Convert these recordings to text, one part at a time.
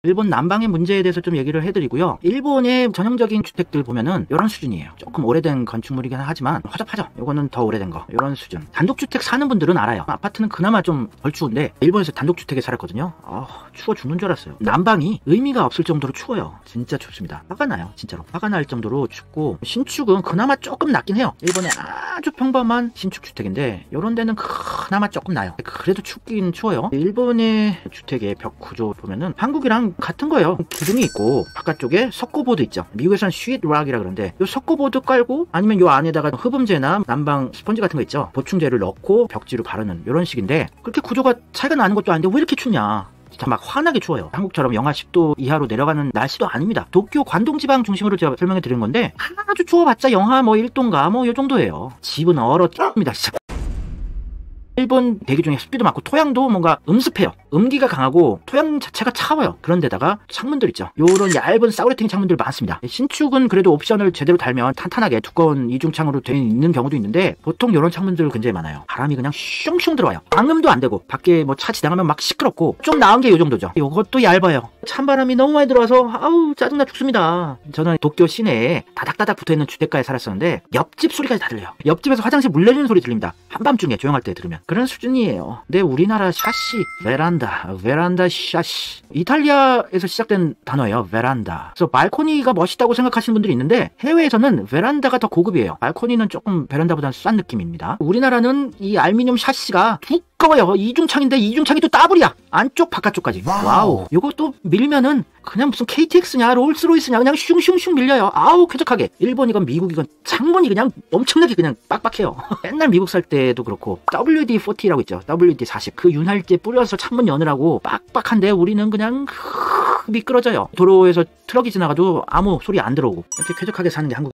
일본 난방의 문제에 대해서 좀 얘기를 해드리고요. 일본의 전형적인 주택들 보면은 이런 수준이에요. 조금 오래된 건축물이긴 하지만 허접하죠. 요거는 더 오래된 거. 이런 수준. 단독주택 사는 분들은 알아요. 아파트는 그나마 좀 덜 추운데 일본에서 단독주택에 살았거든요. 추워 죽는 줄 알았어요. 난방이 의미가 없을 정도로 추워요. 진짜 춥습니다. 화가 나요. 진짜로. 화가 날 정도로 춥고 신축은 그나마 조금 낫긴 해요. 일본의 아주 평범한 신축 주택인데 이런 데는 그나마 조금 나요. 그래도 춥긴 추워요. 일본의 주택의 벽 구조 보면은 한국이랑 같은 거예요. 기둥이 있고 바깥쪽에 석고보드 있죠. 미국에서는 쉬트락이라 그러는데 요 석고보드 깔고 아니면 요 안에다가 흡음재나 난방 스펀지 같은 거 있죠. 보충재를 넣고 벽지로 바르는 이런 식인데 그렇게 구조가 차이가 나는 것도 아닌데 왜 이렇게 춥냐. 진짜 막 환하게 추워요. 한국처럼 영하 10도 이하로 내려가는 날씨도 아닙니다. 도쿄 관동지방 중심으로 제가 설명해 드린 건데 아주 추워봤자 영하 1도인가 요 정도예요. 집은 얼어입니다 진짜. 일본 대기 중에 습기도 많고 토양도 뭔가 음습해요. 음기가 강하고 토양 자체가 차워요. 그런데다가 창문들 있죠. 요런 얇은 싸구려탱이 창문들 많습니다. 신축은 그래도 옵션을 제대로 달면 탄탄하게 두꺼운 이중창으로 되어 있는 경우도 있는데 보통 요런 창문들 굉장히 많아요. 바람이 그냥 슝슝 들어와요. 방음도 안 되고 밖에 뭐 차 지나가면 막 시끄럽고 좀 나은 게 요 정도죠. 요것도 얇아요. 찬바람이 너무 많이 들어와서 아우 짜증나 죽습니다. 저는 도쿄 시내에 다닥다닥 붙어있는 주택가에 살았었는데 옆집 소리까지 다 들려요. 옆집에서 화장실 물 내리는 소리 들립니다. 한밤중에 조용할 때 들으면. 그런 수준이에요. 근데 우리나라 샤시, 베란다 샤시. 이탈리아에서 시작된 단어예요. 베란다. 그래서 발코니가 멋있다고 생각하시는 분들이 있는데 해외에서는 베란다가 더 고급이에요. 발코니는 조금 베란다보다는 싼 느낌입니다. 우리나라는 이 알루미늄 샤시가 두꺼워요. 이중창인데 이중창이 또 더블이야. 안쪽 바깥쪽까지. 와우. 요것도 밀면은 그냥 무슨 KTX냐 롤스로이스냐 그냥 슝슝슝 밀려요. 아우 쾌적하게. 일본이건 미국이건 창문이 그냥 엄청나게 그냥 빡빡해요. 옛날 미국 살 때도 그렇고 WD-40라고 있죠. WD-40 그 윤활제 뿌려서 창문 여느라고 빡빡한데 우리는 그냥 미끄러져요. 도로에서 트럭이 지나가도 아무 소리 안 들어오고 이렇게 쾌적하게 사는 게 한국.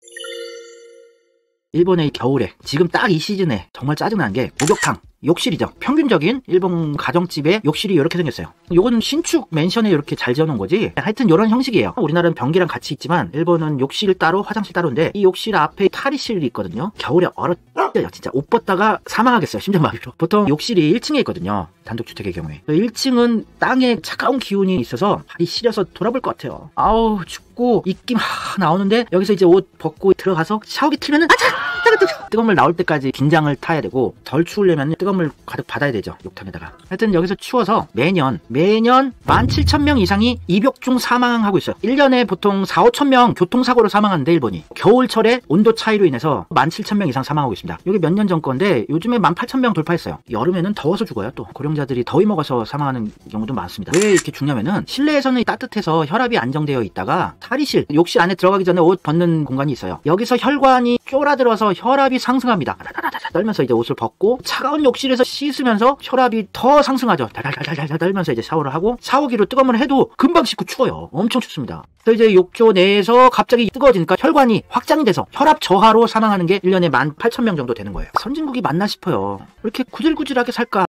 일본의 겨울에 지금 딱 이 시즌에 정말 짜증나는 게 목욕탕 욕실이죠. 평균적인 일본 가정집의 욕실이 이렇게 생겼어요. 요건 신축 맨션에 이렇게 잘 지어놓은 거지. 하여튼 이런 형식이에요. 우리나라는 변기랑 같이 있지만 일본은 욕실 따로 화장실 따로인데 이 욕실 앞에 탈의실이 있거든요. 겨울에 얼어요. 진짜 옷 벗다가 사망하겠어요. 심장마비로. 보통 욕실이 1층에 있거든요. 단독주택의 경우에. 1층은 땅에 차가운 기운이 있어서 발이 시려서 돌아볼 것 같아요. 아우 춥고 입김 나오는데 여기서 이제 옷 벗고 들어가서 샤워기 틀면은 뜨거운 물 나올 때까지 긴장을 타야 되고 덜 추우려면 뜨거운 물 가득 받아야 되죠. 욕탕에다가. 하여튼 여기서 추워서 매년 17,000명 이상이 입욕 중 사망하고 있어요. 1년에 보통 4, 5천명 교통사고로 사망하는데 일본이. 겨울철에 온도 차이로 인해서 17,000명 이상 사망하고 있습니다. 이게 몇 년 전 건데 요즘에 18,000명 돌파했어요. 여름에는 더워서 죽어요. 또 고령자들이 더위 먹어서 사망하는 경우도 많습니다. 왜 이렇게 죽냐면은 실내에서는 따뜻해서 혈압이 안정되어 있다가 탈의실, 욕실 안에 들어가기 전에 옷 벗는 공간이 있어요. 여기서 혈관이 쫄아들어서 혈압이 상승합니다. 떨면서 이제 옷을 벗고 차가운 욕실에서 씻으면서 혈압이 더 상승하죠. 달달달달달 떨면서 이제 샤워를 하고 샤워기로 뜨거운 물을 해도 금방 씻고 추워요. 엄청 춥습니다. 그래서 이제 욕조 내에서 갑자기 뜨거워지니까 혈관이 확장이 돼서 혈압 저하로 사망하는 게 1년에 18,000명 정도 되는 거예요. 선진국이 맞나 싶어요. 왜 이렇게 구질구질하게 살까?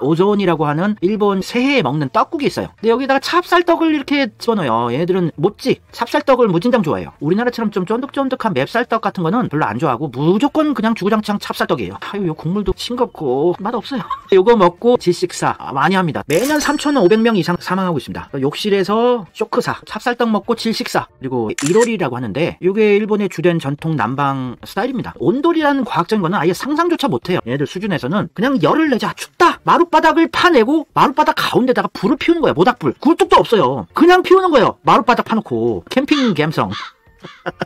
오존이라고 하는 일본 새해에 먹는 떡국이 있어요. 근데 여기다가 찹쌀떡을 이렇게 집어넣어요. 얘네들은 못지 찹쌀떡을 무진장 좋아해요. 우리나라처럼 좀 쫀득쫀득한 맵쌀떡 같은 거는 별로 안 좋아하고 무조건 그냥 주구장창 찹쌀떡이에요. 아유 요 국물도 싱겁고 맛없어요. 요거 먹고 질식사 많이 합니다. 매년 3,500명 이상 사망하고 있습니다. 욕실에서 쇼크사, 찹쌀떡 먹고 질식사, 그리고 이로리라고 하는데 이게 일본의 주된 전통 난방 스타일입니다. 온돌이라는 과학적인 거는 아예 상상조차 못해요. 얘네들 수준에서는 그냥 열을 내자 춥다 마룻바닥을 파내고 마룻바닥 가운데다가 불을 피우는 거야. 모닥불. 굴뚝도 없어요. 그냥 피우는 거예요. 마룻바닥 파놓고. 캠핑 감성.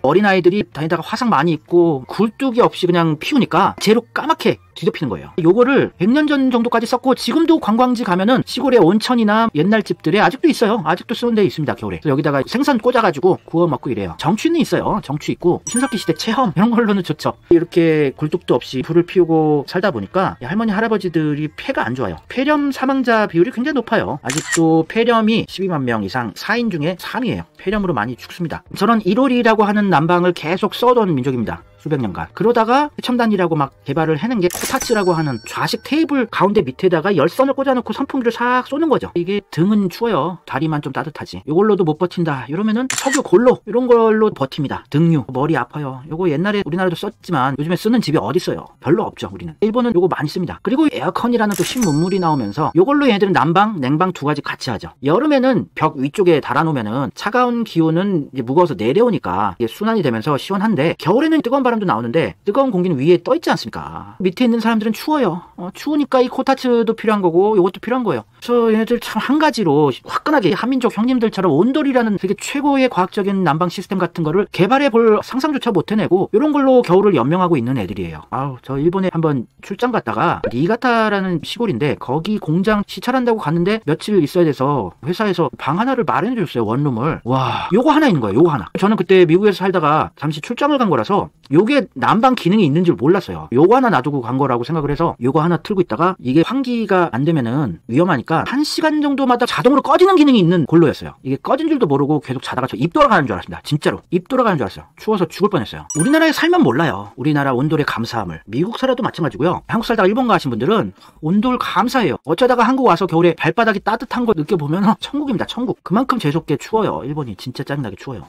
어린아이들이 다니다가 화상 많이 입고 굴뚝이 없이 그냥 피우니까 재로 까맣게 뒤덮이는 거예요. 요거를 100년 전 정도까지 썼고 지금도 관광지 가면은 시골의 온천이나 옛날 집들에 아직도 있어요. 아직도 쓰는 데 있습니다. 겨울에. 그래서 여기다가 생선 꽂아가지고 구워 먹고 이래요. 정취는 있어요. 정취 있고 신석기 시대 체험 이런 걸로는 좋죠. 이렇게 굴뚝도 없이 불을 피우고 살다 보니까 할머니 할아버지들이 폐가 안 좋아요. 폐렴 사망자 비율이 굉장히 높아요. 아직도 폐렴이 12만 명 이상 4인 중에 3위예요. 폐렴으로 많이 죽습니다. 저는 이로리라고 하는 난방을 계속 써던 민족입니다. 수백 년간. 그러다가 최첨단이라고 막 개발을 해낸 게 코타츠라고 하는 좌식 테이블 가운데 밑에다가 열선을 꽂아놓고 선풍기를 싹 쏘는 거죠. 이게 등은 추워요. 다리만 좀 따뜻하지. 이걸로도 못 버틴다 이러면은 석유 골로 이런 걸로 버팁니다. 등유, 머리 아파요. 요거 옛날에 우리나라도 썼지만 요즘에 쓰는 집이 어디 있어요? 별로 없죠. 우리는. 일본은 요거 많이 씁니다. 그리고 에어컨이라는 또 신문물이 나오면서 요걸로 얘네들은 난방, 냉방 두 가지 같이 하죠. 여름에는 벽 위쪽에 달아놓으면은 차가운 기운은 이제 무거워서 내려오니까 이게 순환이 되면서 시원한데, 겨울에는 뜨거운 바람도 나오는데 뜨거운 공기는 위에 떠 있지 않습니까? 밑에 있는 사람들은 추워요. 추우니까 이 코타츠도 필요한 거고 요것도 필요한 거예요. 그래서 얘네들 참 한 가지로 화끈하게 한민족 형님들처럼 온돌이라는 되게 최고의 과학적인 난방 시스템 같은 거를 개발해 볼 상상조차 못 해내고 이런 걸로 겨울을 연명하고 있는 애들이에요. 아우, 저 일본에 한번 출장 갔다가 니가타라는 시골인데 거기 공장 시찰한다고 갔는데 며칠 있어야 돼서 회사에서 방 하나를 마련해 줬어요. 원룸을. 와, 요거 하나 있는 거예요. 요거 하나. 저는 그때 미국에서 살다가 잠시 출장을 간 거라서 요게 난방 기능이 있는 줄 몰랐어요. 요거 하나 놔두고 간 거라고 생각을 해서 요거 하나 틀고 있다가 이게 환기가 안 되면은 위험하니까 1시간 정도마다 자동으로 꺼지는 기능이 있는 골로였어요. 이게 꺼진 줄도 모르고 계속 자다가 저 입 돌아가는 줄 알았습니다. 진짜로 입 돌아가는 줄 알았어요. 추워서 죽을 뻔했어요. 우리나라에 살면 몰라요. 우리나라 온돌의 감사함을. 미국 살아도 마찬가지고요. 한국 살다가 일본 가신 분들은 온돌 감사해요. 어쩌다가 한국 와서 겨울에 발바닥이 따뜻한 거 느껴보면 천국입니다. 천국. 그만큼 재수없게 추워요. 일본이 진짜 짜증나게 추워요.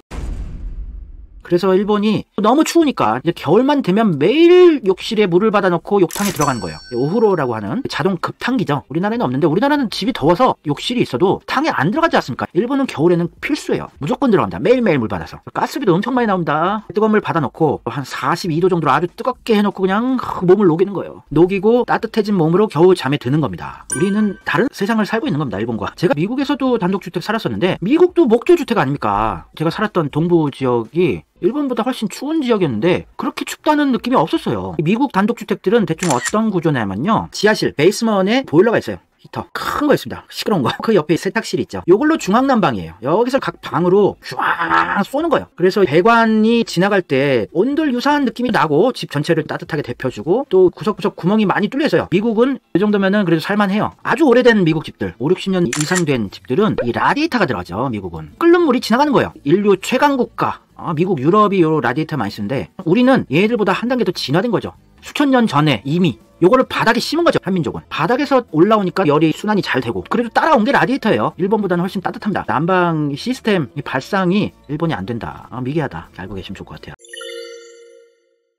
그래서 일본이 너무 추우니까 이제 겨울만 되면 매일 욕실에 물을 받아놓고 욕탕에 들어가는 거예요. 오후로라고 하는 자동 급탕기죠. 우리나라에는 없는데, 우리나라는 집이 더워서 욕실이 있어도 탕에 안 들어가지 않습니까? 일본은 겨울에는 필수예요. 무조건 들어갑니다. 매일매일 물 받아서. 가스비도 엄청 많이 나옵니다. 뜨거운 물 받아놓고 한 42도 정도로 아주 뜨겁게 해놓고 그냥 몸을 녹이는 거예요. 녹이고 따뜻해진 몸으로 겨우 잠에 드는 겁니다. 우리는 다른 세상을 살고 있는 겁니다. 일본과. 제가 미국에서도 단독주택 살았었는데 미국도 목조주택 아닙니까? 제가 살았던 동부 지역이 일본보다 훨씬 추운 지역이었는데 그렇게 춥다는 느낌이 없었어요. 미국 단독주택들은 대충 어떤 구조냐면요, 지하실 베이스먼에 보일러가 있어요. 히터 큰 거 있습니다. 시끄러운 거. 그 옆에 세탁실이 있죠. 요걸로 중앙난방이에요. 여기서 각 방으로 쫙 쏘는 거예요. 그래서 배관이 지나갈 때 온돌 유사한 느낌이 나고 집 전체를 따뜻하게 데펴주고 또 구석구석 구멍이 많이 뚫려 있어요. 미국은 이 정도면은 그래도 살만해요. 아주 오래된 미국 집들, 5, 60년 이상 된 집들은 이 라디에이터가 들어가죠. 미국은 끓는 물이 지나가는 거예요. 인류 최강 국가. 미국, 유럽이 요 라디에이터 많이 쓰는데 우리는 얘네들보다 한 단계 더 진화된 거죠. 수천 년 전에 이미 요거를 바닥에 심은 거죠. 한민족은 바닥에서 올라오니까 열이 순환이 잘 되고, 그래도 따라온 게 라디에이터예요. 일본보다는 훨씬 따뜻합니다. 난방 시스템 발상이 일본이 안 된다. 미개하다. 알고 계시면 좋을 것 같아요.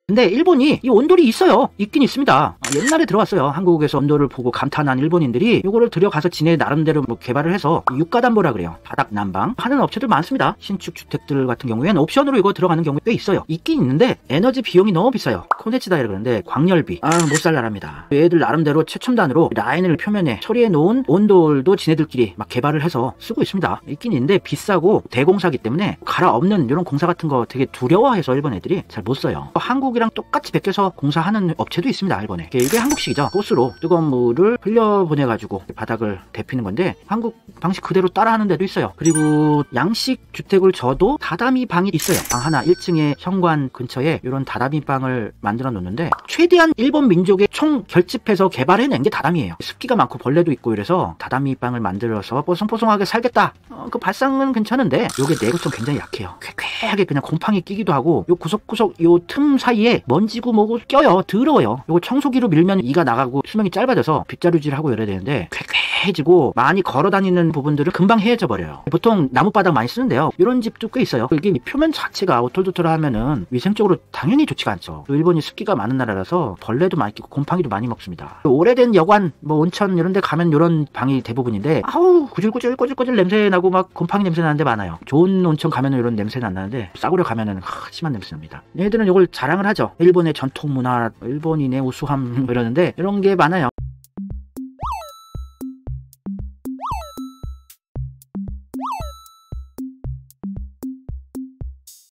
근데 일본이 이 온돌이 있어요. 있긴 있습니다. 옛날에 들어왔어요. 한국에서 온돌을 보고 감탄한 일본인들이 이거를 들여가서 지네 나름대로 뭐 개발을 해서 육가담보라 그래요. 바닥 난방 하는 업체들 많습니다. 신축 주택들 같은 경우에는 옵션으로 이거 들어가는 경우 꽤 있어요. 있긴 있는데 에너지 비용이 너무 비싸요. 코네치다 그러는데 광열비 못 살 나랍니다. 얘들 나름대로 최첨단으로 라인을 표면에 처리해 놓은 온돌도 지네들끼리 막 개발을 해서 쓰고 있습니다. 있긴 있는데 비싸고 대공사기 때문에 갈아엎는 이런 공사 같은 거 되게 두려워해서 일본 애들이 잘 못 써요. 한국이랑 똑같이 베껴서 공사하는 업체도 있습니다. 일본에. 이게 한국식이죠. 호스로 뜨거운 물을 흘려보내가지고 바닥을 데피는 건데 한국 방식 그대로 따라하는 데도 있어요. 그리고 양식 주택을 져도 다다미 방이 있어요. 방 하나 1층에 현관 근처에 이런 다다미 방을 만들어 놓는데 최대한 일본 민족의 총 결집해서 개발해낸 게 다다미예요. 습기가 많고 벌레도 있고 이래서 다다미 방을 만들어서 뽀송뽀송하게 살겠다. 그 발상은 괜찮은데 요게 내구성 굉장히 약해요. 쾌쾌하게 그냥 곰팡이 끼기도 하고 요 구석구석 요 틈 사이에 먼지고 뭐고 껴요. 더러워요. 요거 청소기로 밀면 이가 나가고 수명이 짧아져서 빗자루질하고 이래야 되는데 쾌쾌해지고 많이 걸어다니는 부분들은 금방 헤어져 버려요. 보통 나무바닥 많이 쓰는데요. 이런 집도 꽤 있어요. 이게 표면 자체가 오돌도돌하면은 위생적으로 당연히 좋지가 않죠. 일본이 습기가 많은 나라라서 벌레도 많이 끼고 곰팡이도 많이 먹습니다. 오래된 여관, 뭐 온천 이런 데 가면 이런 방이 대부분인데 아우 구질구질 꼬질꼬질 냄새 나고 막 곰팡이 냄새 나는 데 많아요. 좋은 온천 가면은 이런 냄새는 안 나는데 싸구려 가면은 심한 냄새 납니다. 얘들은 이걸 자랑을 하죠. 일본의 전통 문화, 일본인의 우수함 이러는데 이런 게 많아요.